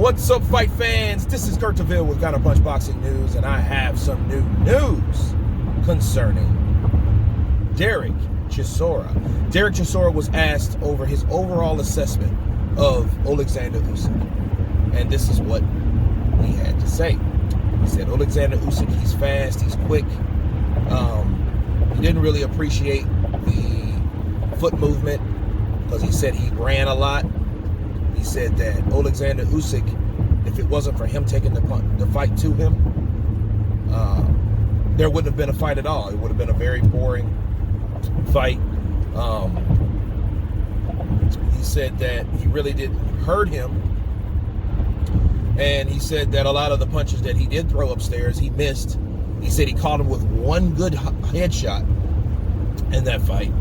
What's up, fight fans? This is Kurt DeVille with Counterpunch Boxing News, and I have some new news concerning Dereck Chisora. Dereck Chisora was asked over his overall assessment of Oleksandr Usyk, and this is what he had to say. He said, Oleksandr Usyk, he's fast, he's quick. He didn't really appreciate the foot movement because he said he ran a lot. He said that Oleksandr Usyk, if it wasn't for him taking the fight to him, there wouldn't have been a fight at all. It would have been a very boring fight. He said that he really didn't hurt him. And he said that a lot of the punches that he did throw upstairs, he missed. He said he caught him with one good headshot in that fight.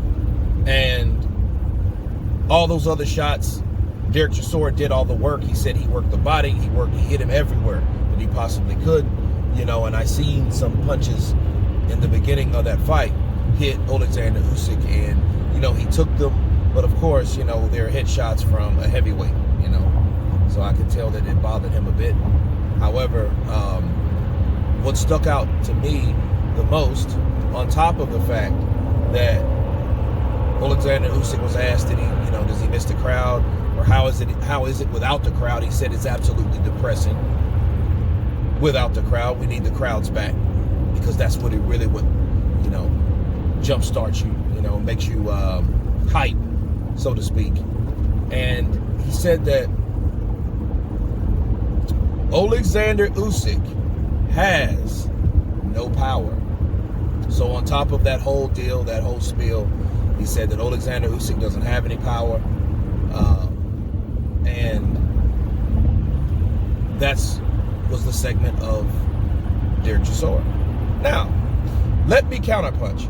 And all those other shots, Dereck Chisora did all the work. He said he worked the body, he hit him everywhere that he possibly could, and I seen some punches in the beginning of that fight hit Oleksandr Usyk, and, he took them, but of course, they're headshots from a heavyweight, so I could tell that it bothered him a bit. However, what stuck out to me the most, on top of the fact that Oleksandr Usyk was asked, does he miss the crowd? Or how is it without the crowd? He said it's absolutely depressing without the crowd. We need the crowds back because that's what it really would, jumpstarts you, makes you hype, so to speak. And he said that Oleksandr Usyk has no power. So on top of that whole deal, that whole spiel, he said that Oleksandr Usyk doesn't have any power. And was the segment of Dereck Chisora. Now, let me counterpunch.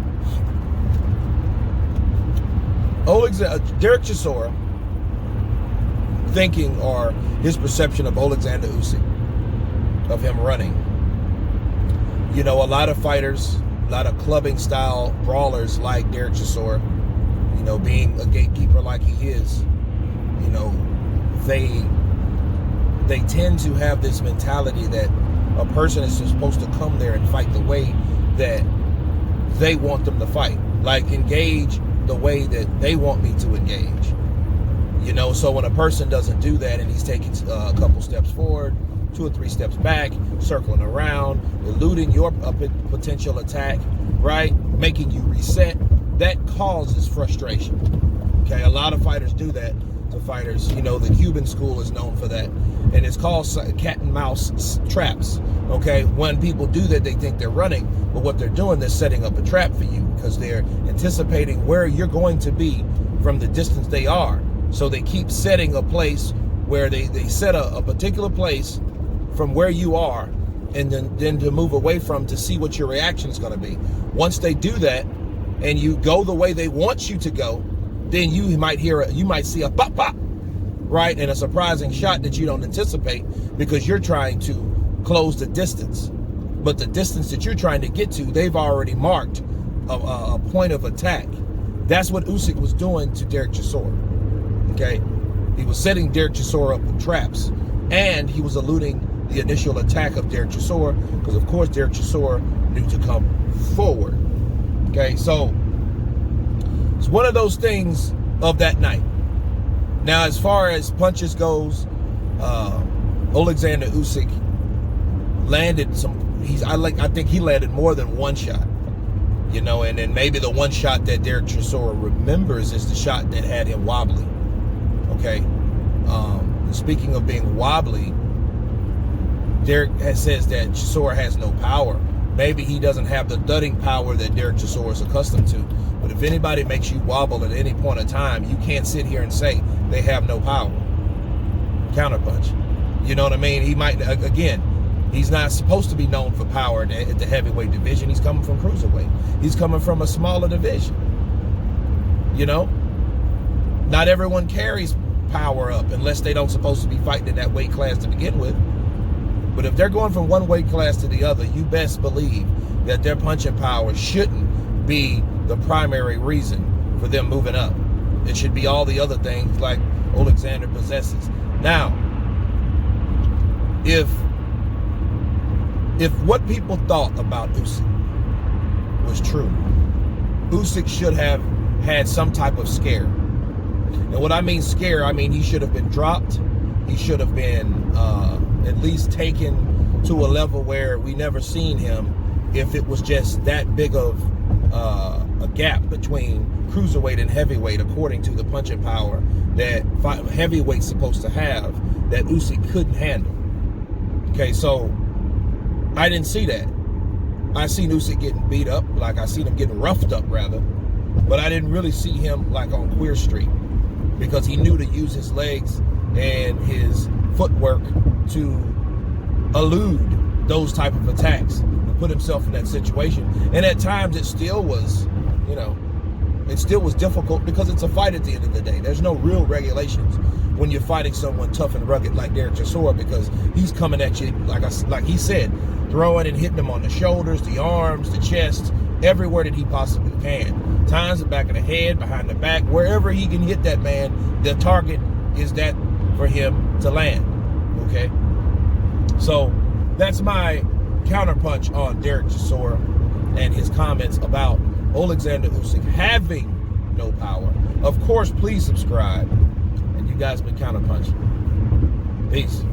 Dereck Chisora thinking, or his perception of Oleksandr Usyk, of him running. A lot of fighters, a lot of clubbing style brawlers like Dereck Chisora, being a gatekeeper like he is, they tend to have this mentality that a person is supposed to come there and fight the way that they want them to fight. Like, engage the way that they want me to engage. So when a person doesn't do that and he's taking a couple steps forward, 2 or 3 steps back, circling around, eluding your potential attack, right? Making you reset, that causes frustration. Okay, a lot of fighters do that to fighters. The Cuban school is known for that, and it's called cat and mouse traps. Okay, when people do that, they think they're running, but what they're doing, they're setting up a trap for you because they're anticipating where you're going to be from the distance they are. So they keep setting a place where they set a particular place from where you are, and then to move away from to see what your reaction is going to be. Once they do that, and you go the way they want you to go, then you might see a pop pop, right? And a surprising shot that you don't anticipate because you're trying to close the distance. But the distance that you're trying to get to, they've already marked a point of attack. That's what Usyk was doing to Dereck Chisora. Okay, he was setting Dereck Chisora up with traps, and he was eluding the initial attack of Dereck Chisora because, of course, Dereck Chisora knew to come forward. Okay, so it's one of those things of that night. Now, as far as punches goes, Oleksandr Usyk landed some. I think he landed more than one shot. And then maybe the one shot that Dereck Chisora remembers is the shot that had him wobbly. Okay. Speaking of being wobbly, Dereck says that Chisora has no power. Maybe he doesn't have the thudding power that Dereck Chisora is accustomed to. But if anybody makes you wobble at any point of time, you can't sit here and say they have no power. Counterpunch. You know what I mean? He might, again, he's not supposed to be known for power at the heavyweight division. He's coming from cruiserweight. He's coming from a smaller division. Not everyone carries power up unless they don't supposed to be fighting in that weight class to begin with. But if they're going from one weight class to the other, you best believe that their punching power shouldn't be the primary reason for them moving up. It should be all the other things like Oleksandr possesses. Now, if what people thought about Usyk was true, Usyk should have had some type of scare. And what I mean scare, I mean he should have been dropped. He should have been at least taken to a level where we never seen him if it was just that big of a gap between cruiserweight and heavyweight, according to the punching power that heavyweight's supposed to have, that Usyk couldn't handle. Okay, so I didn't see that. I seen Usyk getting beat up, like I seen him getting roughed up rather, but I didn't really see him like on Queer Street, because he knew to use his legs and his footwork to elude those type of attacks and put himself in that situation. And at times it still was, you know, it still was difficult because it's a fight at the end of the day. There's no real regulations when you're fighting someone tough and rugged like Dereck Chisora, because he's coming at you, like he said, throwing and hitting him on the shoulders, the arms, the chest, everywhere that he possibly can. Times the back of the head, behind the back, wherever he can hit that man, the target is that for him to land, okay? So that's my counterpunch on Dereck Chisora and his comments about Oleksandr Usyk having no power. Of course, please subscribe. And you guys been counterpunching. Peace.